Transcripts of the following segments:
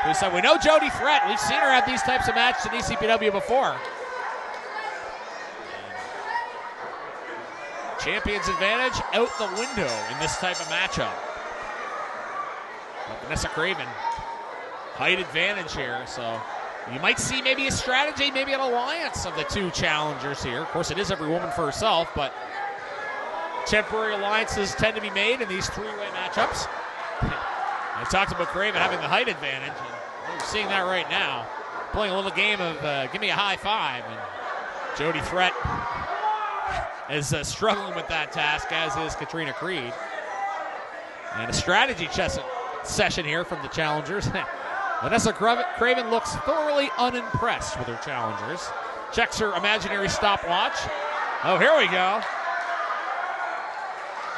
who said, we know Jody Threat. We've seen her have these types of matches in ECPW before. Champion's advantage out the window in this type of matchup. But Vanessa Kraven, height advantage here, so you might see maybe a strategy, maybe an alliance of the two challengers here. Of course, it is every woman for herself, but temporary alliances tend to be made in these three-way matchups. I talked about Kraven having the height advantage, and we're seeing that right now. Playing a little game of give me a high five, and Jody Threat is struggling with that task, as is Katrina Creed. And a strategy session here from the challengers. Vanessa Kraven looks thoroughly unimpressed with her challengers. Checks her imaginary stopwatch. Oh, here we go.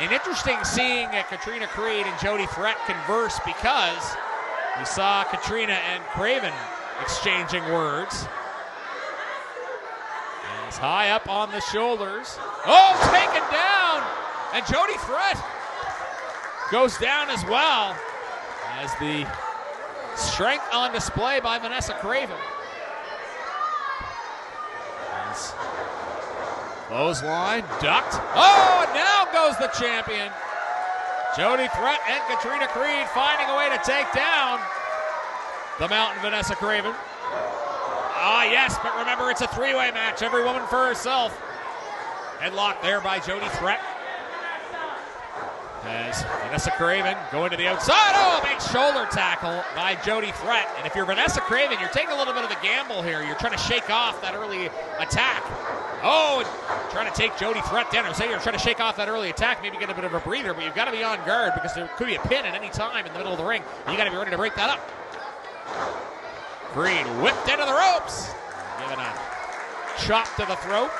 And interesting seeing Katrina Creed and Jody Threat converse, because we saw Katrina and Kraven exchanging words. As high up on the shoulders. Oh, taken down! And Jody Threat goes down as well, as the strength on display by Vanessa Kraven. As clothesline, ducked. Oh, and now goes the champion. Jody Threat and Katrina Creed finding a way to take down the Mountain Vanessa Kraven. Ah, yes, but remember, it's a three-way match. Every woman for herself. Headlock there by Jody Threat. As Vanessa Kraven going to the outside. Oh, big shoulder tackle by Jody Threat. And if you're Vanessa Kraven, you're taking a little bit of a gamble here. You're trying to shake off that early attack. Oh, trying to take Jody Threat down. I'm saying you're trying to shake off that early attack, maybe get a bit of a breather, but you've got to be on guard, because there could be a pin at any time in the middle of the ring. You got to be ready to break that up. Creed whipped into the ropes. Giving a chop to the throat.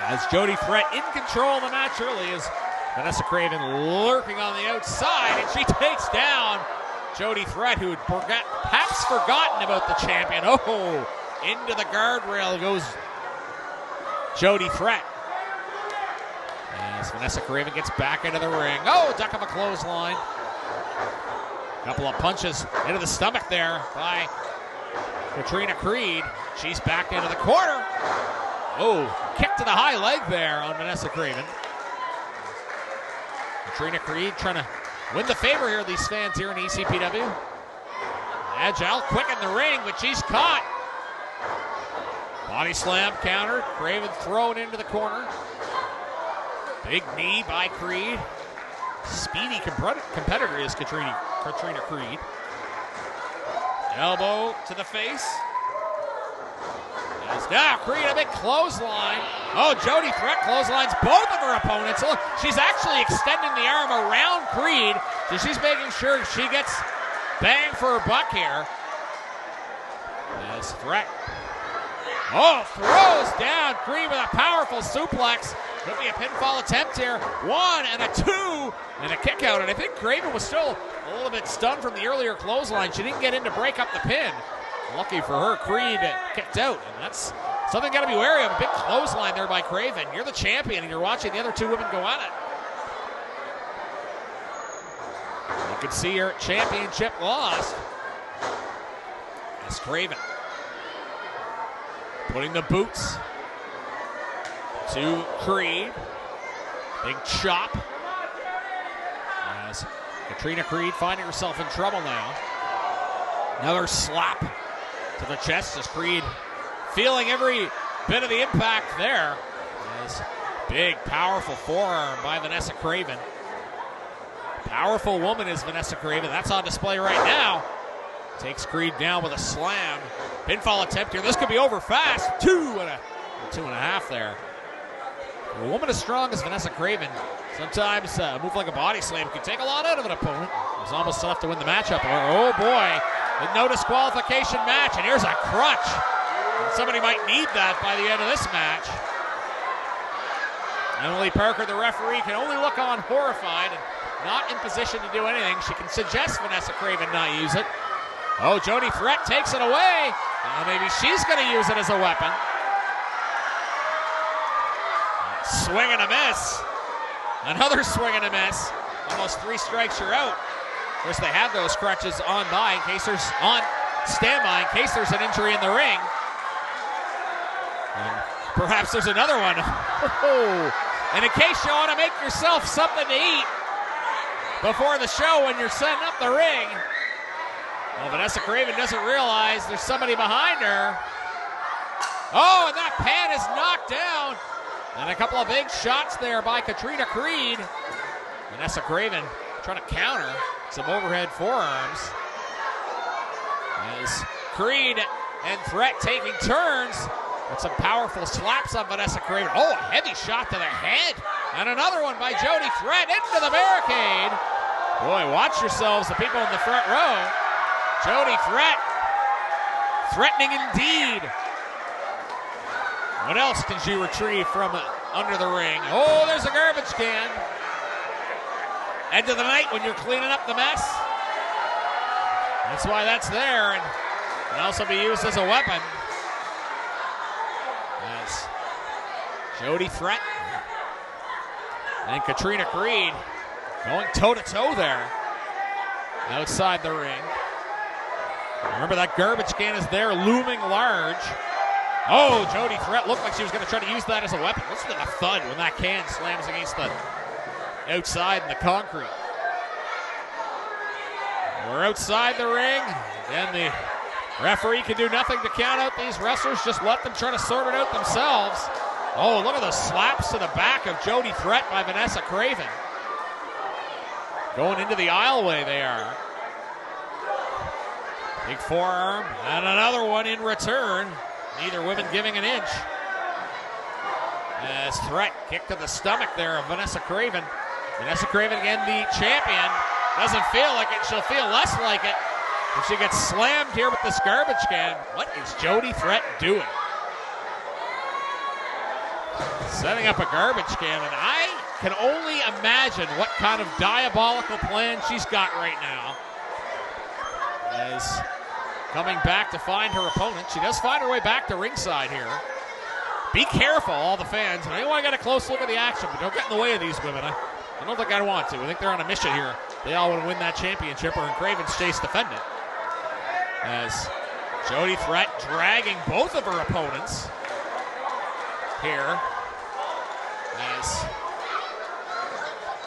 As Jody Threat in control of the match early, as Vanessa Kraven lurking on the outside, and she takes down Jody Threat, who had perhaps forgotten about the champion. Oh, into the guardrail goes Jody Threat. As Vanessa Kraven gets back into the ring. Oh, duck of a clothesline. Couple of punches into the stomach there by Katrina Creed. She's back into the corner. Oh, kick to the high leg there on Vanessa Kraven. Katrina Creed trying to win the favor here of these fans here in ECPW. Agile, quick in the ring, but she's caught. Body slam countered. Kraven thrown into the corner. Big knee by Creed. Speedy competitor is Katrina Creed. Elbow to the face. Now Creed, a big clothesline. Oh, Jody Threat clotheslines both of her opponents. Look, she's actually extending the arm around Creed, so she's making sure she gets bang for her buck here. As Threat, oh, throws down Creed with a powerful suplex. Could be a pinfall attempt here. One and a two and a kick out. And I think Kraven was still a little bit stunned from the earlier clothesline. She didn't get in to break up the pin. Lucky for her, Creed kicked out. And that's something got to be wary of. A big clothesline there by Kraven. You're the champion and you're watching the other two women go at it. You can see her championship lost. As Kraven putting the boots to Creed. Big chop. As Katrina Creed finding herself in trouble now. Another slap to the chest as Creed feeling every bit of the impact there. As big, powerful forearm by Vanessa Kraven. Powerful woman is Vanessa Kraven. That's on display right now. Takes Creed down with a slam. Pinfall attempt here. This could be over fast. Two and a half there. A woman as strong as Vanessa Kraven, sometimes a move like a body slam can take a lot out of an opponent. It was almost enough to win the matchup. Oh boy, with no disqualification match, and here's a crutch. And somebody might need that by the end of this match. Emily Parker, the referee, can only look on horrified and not in position to do anything. She can suggest Vanessa Kraven not use it. Oh, Jody Threat takes it away. Maybe she's going to use it as a weapon. Swing and a miss. Another swing and a miss. Almost three strikes, you're out. Of course, they have those crutches on standby in case there's an injury in the ring. And perhaps there's another one. And in case you want to make yourself something to eat before the show when you're setting up the ring. Well, Vanessa Kraven doesn't realize there's somebody behind her. Oh, and that pan is knocked down. And a couple of big shots there by Katrina Creed. Vanessa Kraven trying to counter some overhead forearms. As Creed and Threat taking turns with some powerful slaps on Vanessa Kraven. Oh, a heavy shot to the head. And another one by Jody Threat into the barricade. Boy, watch yourselves, the people in the front row. Jody Threat, threatening indeed. What else can she retrieve from under the ring? Oh, there's a garbage can. End of the night when you're cleaning up the mess. That's why that's there, and can also be used as a weapon. As Jody Threat and Katrina Creed going toe-to-toe there outside the ring. Remember, that garbage can is there looming large. Oh, Jody Threat looked like she was going to try to use that as a weapon. Listen to the thud when that can slams against the outside in the concrete. We're outside the ring, and the referee can do nothing to count out these wrestlers. Just let them try to sort it out themselves. Oh, look at the slaps to the back of Jody Threat by Vanessa Kraven. Going into the aisleway they are. Big forearm, and another one in return. Neither women giving an inch. As Threat kick to the stomach there of Vanessa Kraven. Vanessa Kraven again, the champion. Doesn't feel like it. She'll feel less like it if she gets slammed here with this garbage can. What is Jody Threat doing? Setting up a garbage can, and I can only imagine what kind of diabolical plan she's got right now. As coming back to find her opponent. She does find her way back to ringside here. Be careful, all the fans. And I want to get a close look at the action, but don't get in the way of these women. I don't think I want to. I think they're on a mission here. They all want to win that championship, or in Kraven's chase defend it. As Jody Threat dragging both of her opponents here. As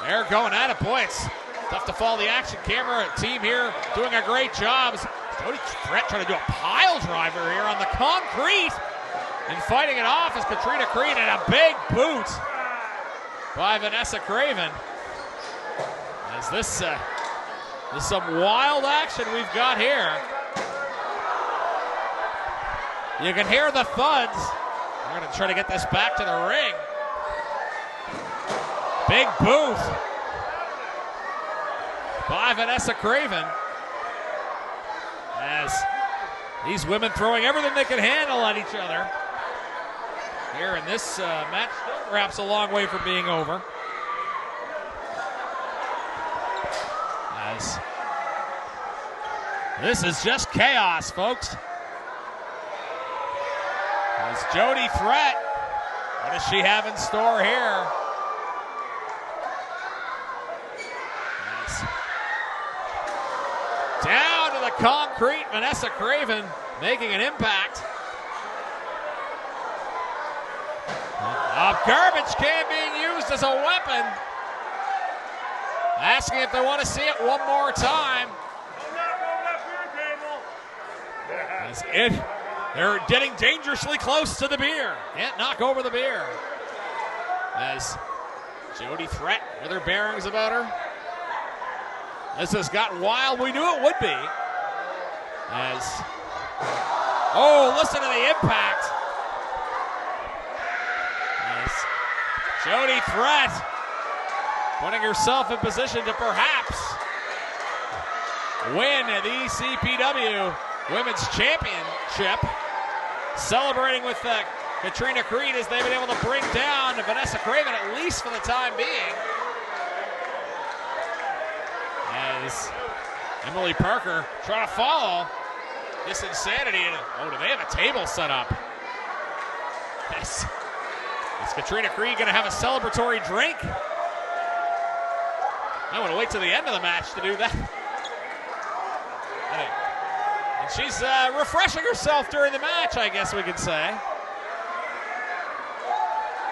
they're going at it. Boy, it's tough to follow the action. Camera team here doing a great job. Jody Threat trying to do a pile driver here on the concrete. And fighting it off is Katrina Creed, and a big boot by Vanessa Kraven. As this is some wild action we've got here. You can hear the thuds. They're going to try to get this back to the ring. Big boot by Vanessa Kraven. As these women throwing everything they can handle at each other. Here in this match, still perhaps a long way from being over. As this is just chaos, folks. As Jody Threat, what does she have in store here? As down to the concrete, Vanessa Kraven making an impact. A garbage can being used as a weapon. Asking if they want to see it one more time. They're getting dangerously close to the beer. Can't knock over the beer. As Jody Threat with her bearings about her. This has gotten wild. We knew it would be. As, oh, listen to the impact. As Jody Threat putting herself in position to perhaps win the CPW Women's Championship. Celebrating with Katrina Creed as they've been able to bring down Vanessa Kraven, at least for the time being. As Emily Parker trying to follow this insanity. And, oh, do they have a table set up? Is Katrina Creed going to have a celebratory drink? I want to wait till the end of the match to do that. She's refreshing herself during the match, I guess we could say.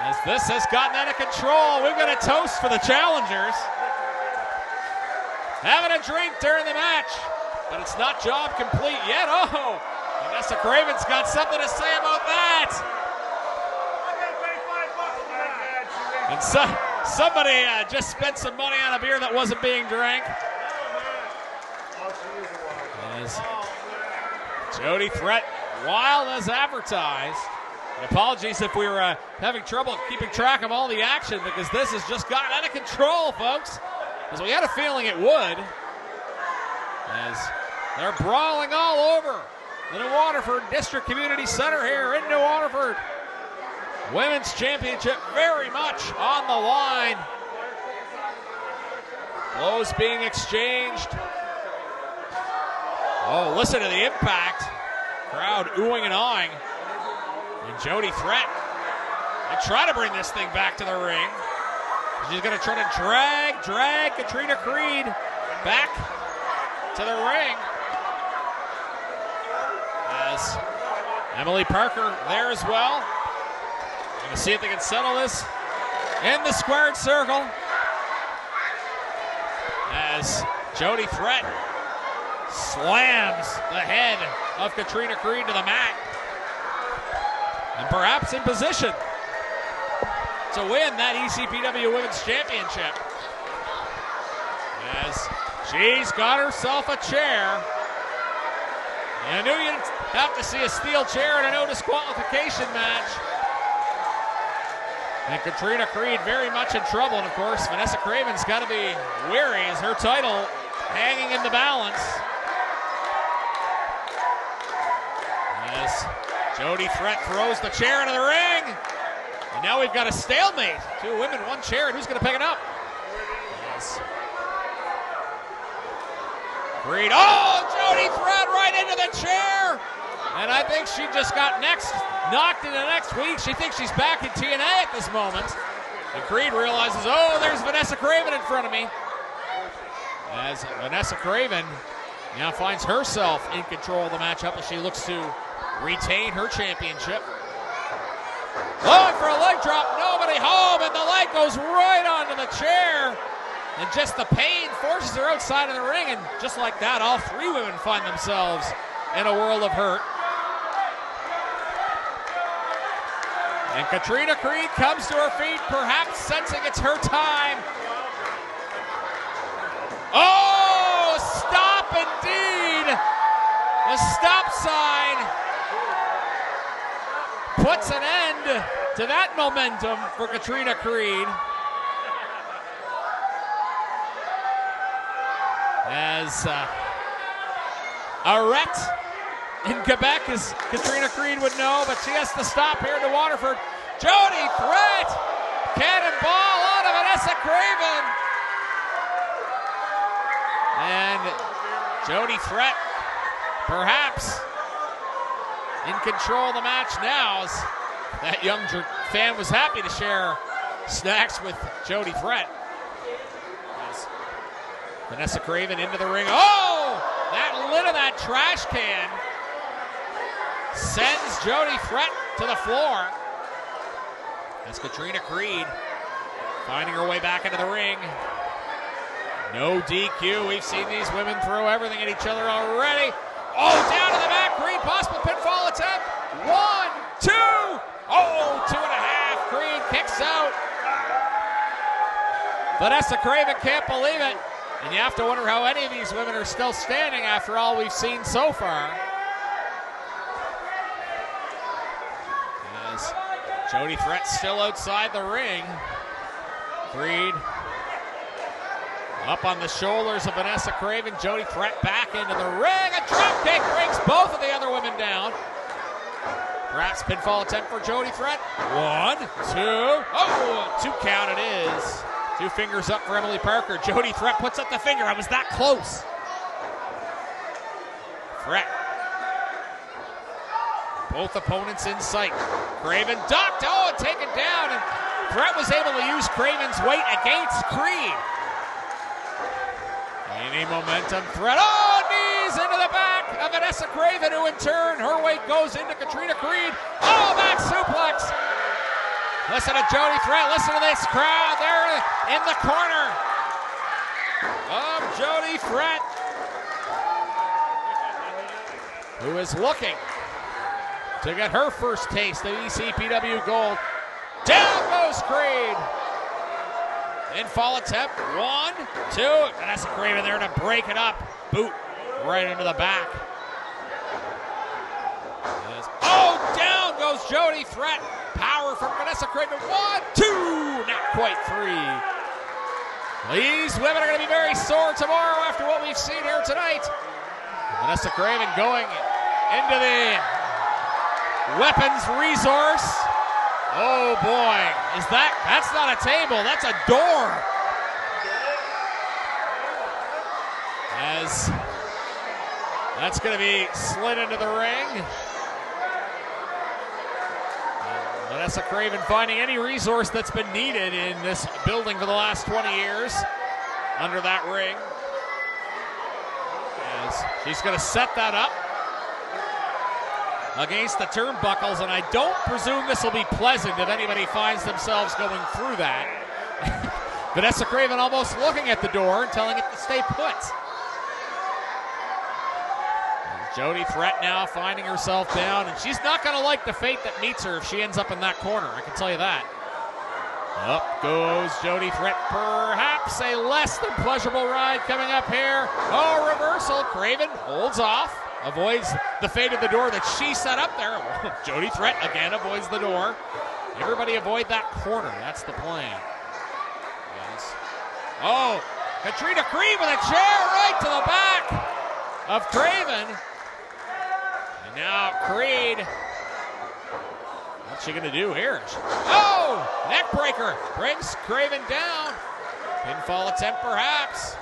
As this has gotten out of control, we've got a toast for the challengers. Having a drink during the match, but it's not job complete yet. Oh, Vanessa Kraven's got something to say about that. And somebody just spent some money on a beer that wasn't being drank. As Jody Threat, wild as advertised. And apologies if we were having trouble keeping track of all the action, because this has just gotten out of control, folks. As we had a feeling it would. As they're brawling all over the New Waterford District Community Center here in New Waterford. Women's Championship very much on the line. Blows being exchanged. Oh, listen to the impact. Crowd oohing and awing. And Jody Threat will try to bring this thing back to the ring. She's going to try to drag Katrina Creed back to the ring. As Emily Parker there as well. Going to see if they can settle this in the squared circle. As Jody Threat slams the head of Katrina Creed to the mat. And perhaps in position to win that ECPW Women's Championship. As she's got herself a chair. And I knew you'd have to see a steel chair in a no disqualification match. And Katrina Creed very much in trouble. And of course, Vanessa Kraven's got to be wary as her title hanging in the balance. As Jody Threat throws the chair into the ring. And now we've got a stalemate. Two women, one chair, and who's going to pick it up? Yes. Creed, oh, Jody Threat right into the chair. And I think she just got knocked into next week. She thinks she's back in TNA at this moment. And Creed realizes, oh, there's Vanessa Kraven in front of me. As Vanessa Kraven now finds herself in control of the matchup as she looks to retain her championship. Going for a leg drop, nobody home, and the leg goes right onto the chair. And just the pain forces her outside of the ring, and just like that, all three women find themselves in a world of hurt. And Katrina Creed comes to her feet, perhaps sensing it's her time. Oh, stop indeed. The stop sign puts an end to that momentum for Katrina Creed. As Arrête in Quebec, as Katrina Creed would know, but she has to stop here to Waterford. Jody Threat, cannonball on to Vanessa Kraven. And Jody Threat, perhaps in control of the match now, as that young fan was happy to share snacks with Jody Threat. As Vanessa Kraven into the ring. Oh! That lid of that trash can sends Jody Threat to the floor. As Katrina Creed finding her way back into the ring. No DQ. We've seen these women throw everything at each other already. Oh, down to the mat. Creed, possible pinfall attempt. 1, 2. Oh, 2.5. Creed kicks out. Vanessa Kraven can't believe it. And you have to wonder how any of these women are still standing after all we've seen so far. As Jody Threat still outside the ring. Creed up on the shoulders of Vanessa Kraven. Jody Threat back into the ring. A drop kick brings both of the other women down. Perhaps pinfall attempt for Jody Threat. 1, 2. Oh, 2 count it is. 2 fingers up for Emily Parker. Jody Threat puts up the finger. I was that close. Threat. Both opponents in sight. Kraven ducked. Oh, taken down. And Threat was able to use Kraven's weight against Creed. Gaining momentum. Threat. Oh, knees into the back of of Vanessa Kraven, who in turn, her weight goes into Katrina Creed. Oh, back suplex. Listen to Jody Threat. Listen to this crowd there in the corner of Jody Threat, who is looking to get her first taste of ECPW gold. Down goes Creed. In fall attempt, 1, 2. Vanessa Kraven there to break it up. Boot right into the back. Oh, down goes Jody Threat. Power from Vanessa Kraven. 1, 2. Not quite 3. These women are going to be very sore tomorrow after what we've seen here tonight. Vanessa Kraven going into the weapons resource. Oh boy, that's not a table, that's a door. As that's going to be slid into the ring. Vanessa Kraven finding any resource that's been needed in this building for the last 20 years under that ring. As she's going to set that up against the turnbuckles, and I don't presume this will be pleasant if anybody finds themselves going through that. Vanessa Kraven almost looking at the door and telling it to stay put. Jody Threat now finding herself down, and she's not going to like the fate that meets her if she ends up in that corner, I can tell you that. Up goes Jody Threat, perhaps a less than pleasurable ride coming up here. Oh, reversal. Kraven holds off, avoids the fate of the door that she set up there. Jody Threat again avoids the door. Everybody avoid that corner. That's the plan. Yes. Oh, Katrina Creed with a chair right to the back of Kraven. And now Creed, what's she going to do here? Oh, neck breaker. Brings Kraven down. Pinfall attempt perhaps.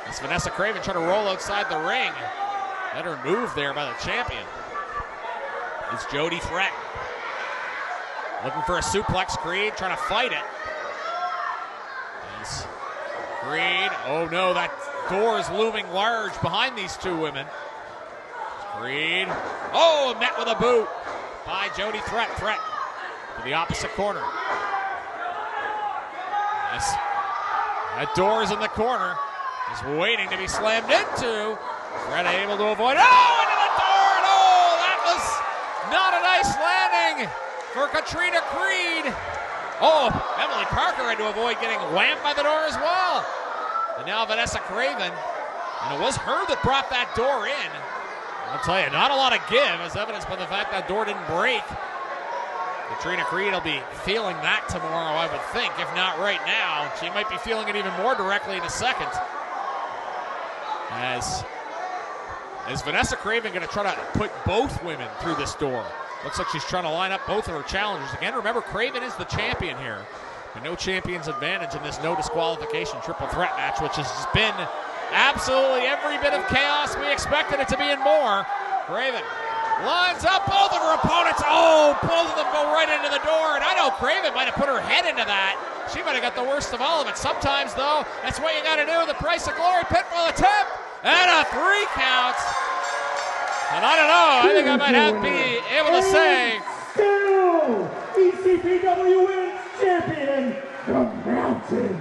It's Vanessa Kraven trying to roll outside the ring. Better move there by the champion. It's Jody Threat. Looking for a suplex. Creed trying to fight it. It's Creed. Oh no, that door is looming large behind these two women. Creed. Oh, met with a boot by Jody Threat. Threat to the opposite corner. Yes. That door is in the corner. Is waiting to be slammed into. Threat able to avoid. Oh, into the door! And oh, that was not a nice landing for Katrina Creed. Oh, Emily Parker had to avoid getting whammed by the door as well. And now Vanessa Kraven. And it was her that brought that door in. I'll tell you, not a lot of give, as evidenced by the fact that door didn't break. Katrina Creed will be feeling that tomorrow, I would think, if not right now. She might be feeling it even more directly in a second. As Vanessa Kraven going to try to put both women through this door. Looks like she's trying to line up both of her challengers. Again, remember, Kraven is the champion here. And no champion's advantage in this no disqualification triple threat match, which has been absolutely every bit of chaos we expected it to be and more. Kraven lines up both of her opponents. Oh, both of them go right into the door. And I know Kraven might have put her head into that. She might have got the worst of all of it. Sometimes, though, that's what you got to do. The price of glory. Pitfall attempt. And a 3 count. And I don't know. I think I might have to be able to say. Still, ECPW Women's Champion, the Mountain,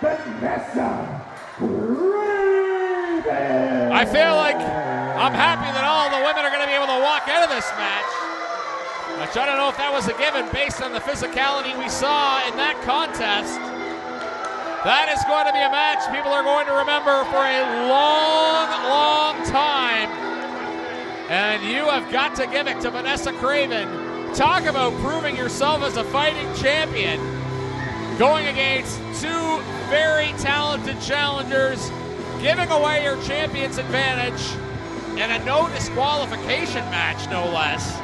Vanessa Kraven. I feel like I'm happy that all the women are going to be able to walk out of this match. Which I don't know if that was a given based on the physicality we saw in that contest. That is going to be a match people are going to remember for a long, long time. And you have got to give it to Vanessa Kraven. Talk about proving yourself as a fighting champion. Going against two very talented challengers, giving away your champion's advantage in a no disqualification match, no less.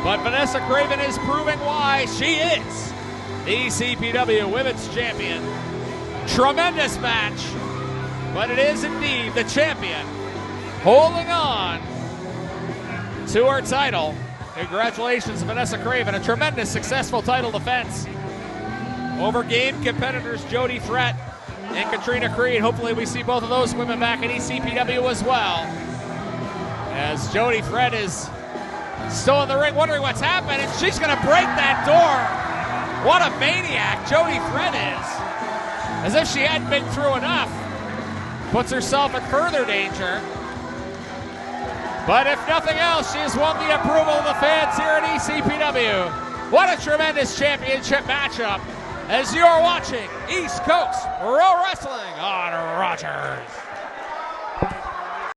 But Vanessa Kraven is proving why she is the ECPW Women's Champion. Tremendous match, but it is indeed the champion holding on to her title. Congratulations, Vanessa Kraven. A tremendous, successful title defense over game competitors Jody Threat and Katrina Creed. Hopefully we see both of those women back at ECPW as well. As Jody Fred is still in the ring, wondering what's happened, and she's going to break that door. What a maniac Jody Fred is. As if she hadn't been through enough. Puts herself in further danger. But if nothing else, she has won the approval of the fans here at ECPW. What a tremendous championship matchup as you're watching East Coast Pro Wrestling on Rogers.